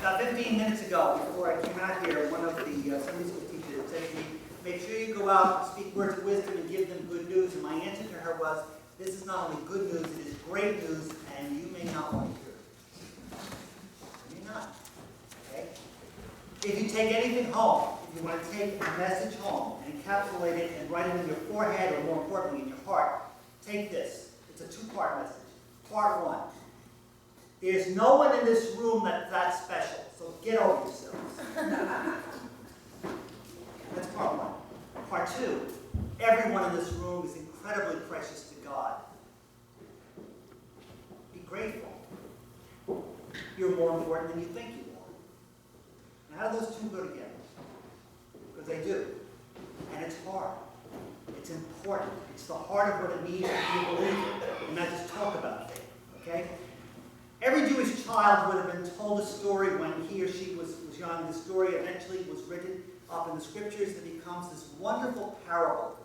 About 15 minutes ago, before I came out here, one of the Sunday school teachers said to me, make sure you go out and speak words of wisdom and give them good news. And my answer to her was, this is not only good news, it is great news, and you may not want to hear it. You may not. Okay? If you take anything home, if you want to take a message home and encapsulate it and write it in your forehead, or more importantly, in your heart, take this. It's a two-part message. Part one. There's no one in this room that's that special, so get over yourselves. That's part one. Part two, everyone in this room is incredibly precious to God. Be grateful. You're more important than you think you are. Now, how do those two go together? Because they do. And it's hard. It's important. It's the heart of what it means to be a believer, and not just talk about faith. Okay? Every Jewish child would have been told a story when he or she was young. The story eventually was written up in the scriptures and becomes this wonderful parable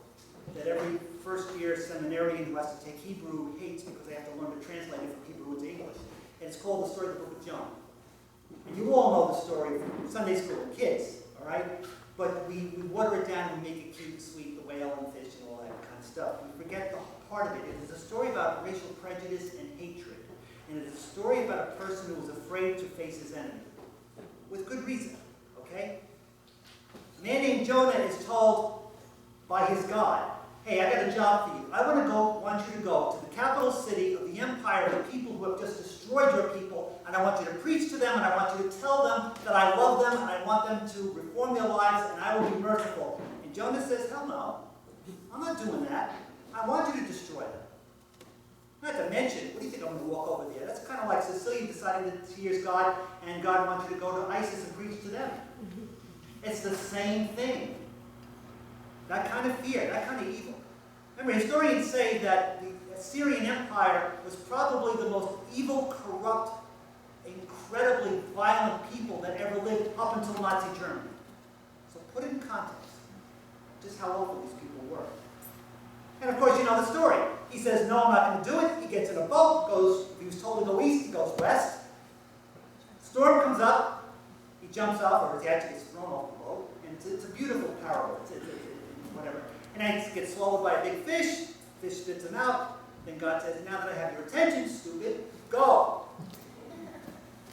that every first-year seminarian who has to take Hebrew hates because they have to learn to translate it from Hebrew into English. And it's called the story of the Book of John. And you all know the story from Sunday school and kids, all right? But we water it down and we make it cute and sweet, the whale and fish and all that kind of stuff. We forget the part of it. It is a story about racial prejudice and hatred. And it's a story about a person who was afraid to face his enemy. With good reason, okay? A man named Jonah is told by his God, hey, I got a job for you. I want you to go to the capital city of the empire, the people who have just destroyed your people, and I want you to preach to them, and I want you to tell them that I love them, and I want them to reform their lives, and I will be merciful. And Jonah says, hell no, I'm not doing that. I want you to destroy them. Not to mention, what do you think I'm going to walk over there? That's kind of like Cecilia deciding that she hears God, and God wants you to go to ISIS and preach to them. It's the same thing. That kind of fear, that kind of evil. Remember, historians say that the Assyrian Empire was probably the most evil, corrupt, incredibly violent people that ever lived up until Nazi Germany. So put it in context, just how awful these people were. And of course, you know the story. He says, no, I'm not going to do it. He gets in a boat, goes, if he was told to go east, he goes west. Storm comes up, he jumps off, or he actually gets thrown off the boat, and it's a beautiful parable, whatever. And then he gets swallowed by a big fish, fish spits him out, then God says, now that I have your attention, stupid, go.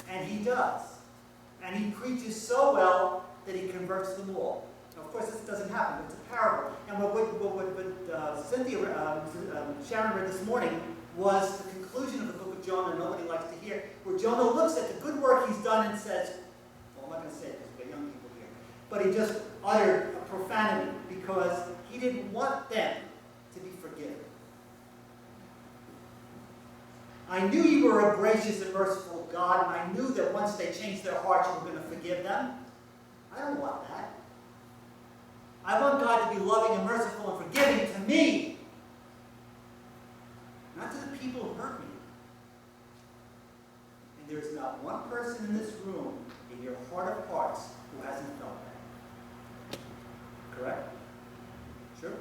And he does. And he preaches so well that he converts them all. Of course, this doesn't happen. It's a parable. And what Sharon read this morning was the conclusion of the book of Jonah nobody likes to hear, where Jonah looks at the good work he's done and says, well, I'm not going to say it because we've got young people here, but he just uttered a profanity because he didn't want them to be forgiven. I knew you were a gracious and merciful God, and I knew that once they changed their hearts, you were going to forgive them. I don't want that. I want God to be loving and merciful and forgiving to me, not to the people who hurt me. And there's not one person in this room, in your heart of hearts, who hasn't felt that. Correct? Sure?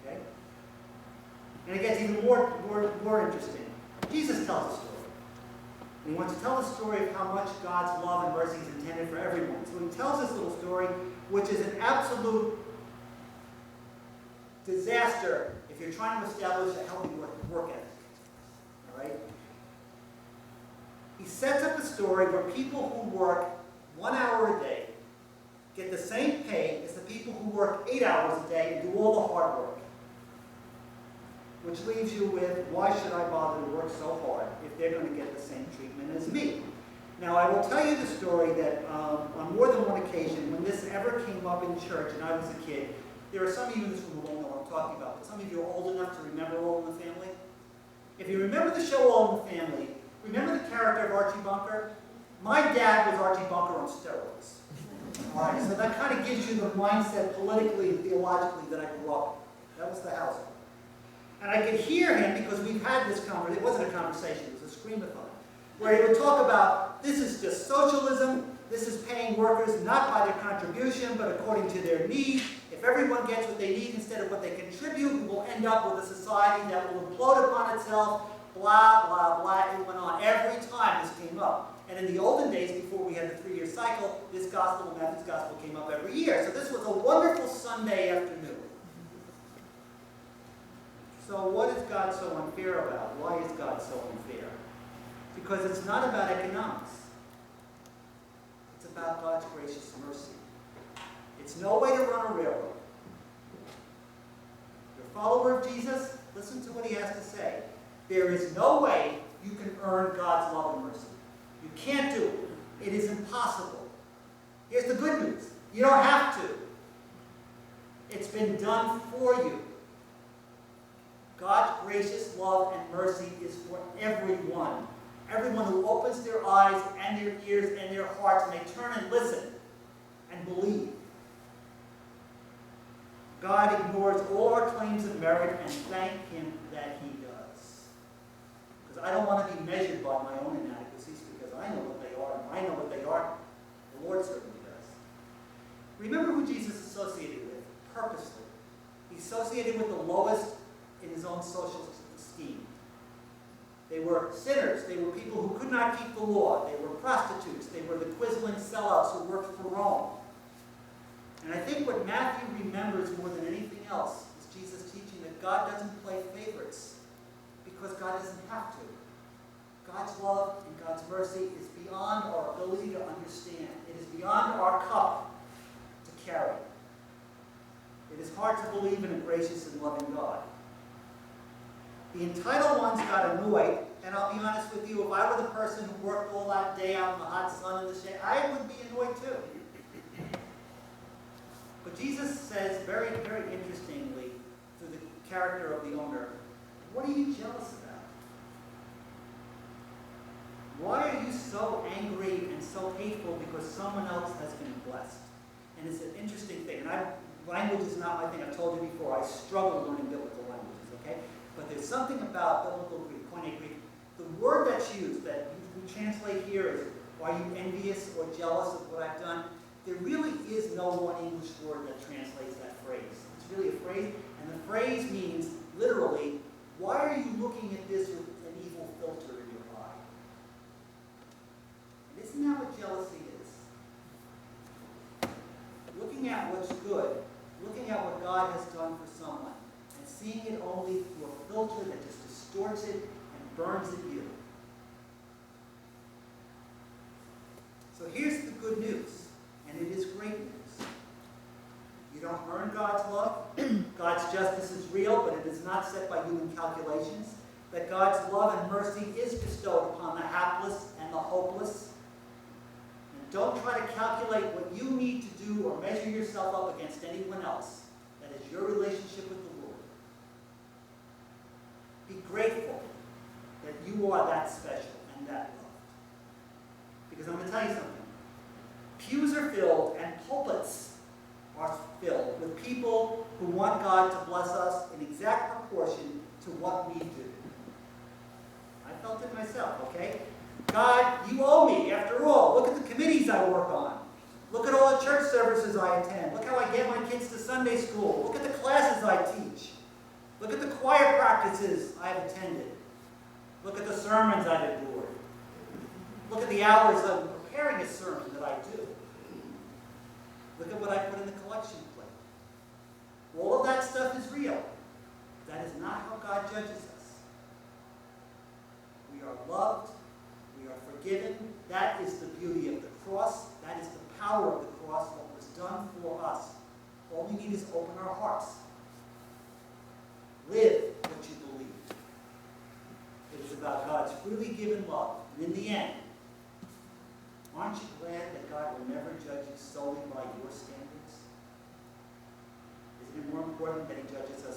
Okay? And it gets even more interesting. Jesus tells a story. And he wants to tell the story of how much God's love and mercy is intended for everyone. So he tells this little story, which is an absolute disaster if you're trying to establish a healthy work ethic. All right? He sets up a story where people who work 1 hour a day get the same pay as the people who work 8 hours a day and do all the hard work. Which leaves you with, why should I bother to work so hard if they're going to get the same treatment as me? Now, I will tell you the story that on more than one occasion, when this ever came up in church and I was a kid, there are some of you in this room who won't know what I'm talking about, but some of you are old enough to remember All in the Family. If you remember the show All in the Family, remember the character of Archie Bunker? My dad was Archie Bunker on steroids. All right, so that kind of gives you the mindset politically and theologically that I grew up in. That was the house. And I could hear him because we've had this conversation. It wasn't a conversation, it was a screamathon, where he would talk about, this is just socialism, this is paying workers not by their contribution, but according to their need. If everyone gets what they need instead of what they contribute, we will end up with a society that will implode upon itself, blah, blah, blah. It went on every time this came up. And in the olden days, before we had the 3-year cycle, this gospel, Matthew's gospel, came up every year. So this was a wonderful Sunday afternoon. So what is God so unfair about? Why is God so unfair? Because it's not about economics. It's about God's gracious mercy. It's no way to run a railroad. You're a follower of Jesus, listen to what he has to say. There is no way you can earn God's love and mercy. You can't do it. It is impossible. Here's the good news. You don't have to. It's been done for you. God's gracious love and mercy is for everyone. Everyone who opens their eyes and their ears and their hearts, and they turn and listen and believe. God ignores all our claims of merit, and thank him that he does. Because I don't want to be measured by my own inadequacies, because I know what they are, and I know what they are. The Lord certainly does. Remember who Jesus associated with, purposely. He associated with the lowest in his own social esteem. They were sinners. They were people who could not keep the law. They were prostitutes. They were the Quisling sellouts who worked for Rome. And I think what Matthew remembers more than anything else is Jesus teaching that God doesn't play favorites because God doesn't have to. God's love and God's mercy is beyond our ability to understand. It is beyond our cup to carry. It is hard to believe in a gracious and loving God. The entitled ones got annoyed, and I'll be honest with you, if I were the person who worked all that day out in the hot sun in the shade, I would be annoyed too. But Jesus says very, very interestingly, through the character of the owner, what are you jealous about? Why are you so angry and so hateful because someone else has been blessed? And it's an interesting thing. And language is not my thing. I've told you before, I struggle learning biblical languages, okay? But there's something about biblical Greek, Koine Greek. The word that's used, that we translate here is, are you envious or jealous of what I've done? There really is no one English word that translates that phrase. It's really a phrase, and the phrase means, literally, why are you looking at this with an evil filter in your eye? And isn't that what jealousy is? Looking at what's good, looking at what God has done for someone, and seeing it only through a filter that just distorts it and burns at you. So here's the good news, and it is great news. You don't earn God's love. God's justice is real, but it is not set by human calculations. That God's love and mercy is bestowed upon the hapless and the hopeless. And don't try to calculate what you need to do or measure yourself up against anyone else. That is your relationship with the Lord. Be grateful that you are that special and that loved. Because I'm going to tell you something. Pews are filled and pulpits are filled with people who want God to bless us in exact proportion to what we do. I felt it myself, okay? God, you owe me, after all. Look at the committees I work on. Look at all the church services I attend. Look how I get my kids to Sunday school. Look at the classes I teach. Look at the choir practices I've attended. Look at the sermons I've endured. Look at the hours of preparing a sermon that I do. Look at what I put in the collection plate. All of that stuff is real. That is not how God judges us. We are loved. We are forgiven. That is the beauty of the cross. That is the power of the cross, what was done for us. All we need is open our hearts. Live what you believe. It is about God's freely given love. And in the end, aren't you glad that God will never judge you solely by your standards? Isn't it more important that he judges us